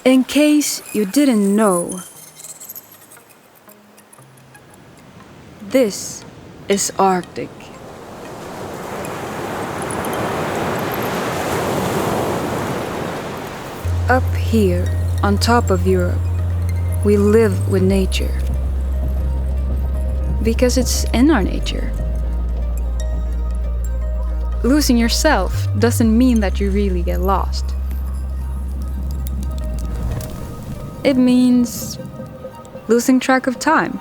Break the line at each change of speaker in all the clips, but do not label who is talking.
In case you didn't know, this is Arctic. Up here, on top of Europe, we live with nature. Because it's in our nature. Losing yourself doesn't mean that you really get lost. It means losing track of time.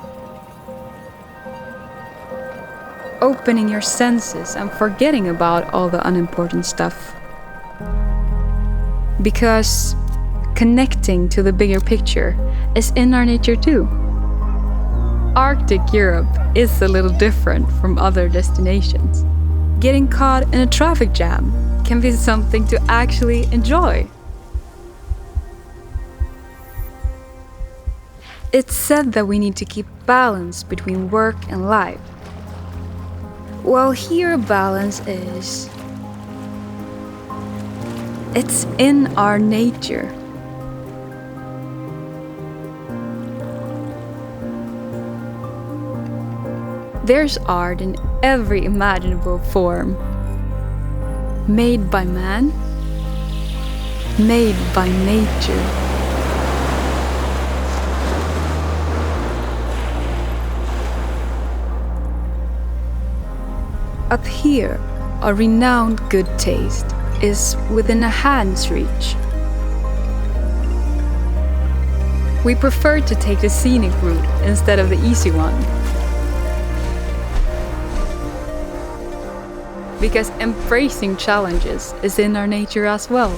Opening your senses and forgetting about all the unimportant stuff. Because connecting to the bigger picture is in our nature too. Arctic Europe is a little different from other destinations. Getting caught in a traffic jam can be something to actually enjoy. It's said that we need to keep balance between work and life. Well, here balance is... it's in our nature. There's art in every imaginable form. Made by man, made by nature. Up here, our renowned good taste is within a hand's reach. We prefer to take the scenic route instead of the easy one. Because embracing challenges is in our nature as well.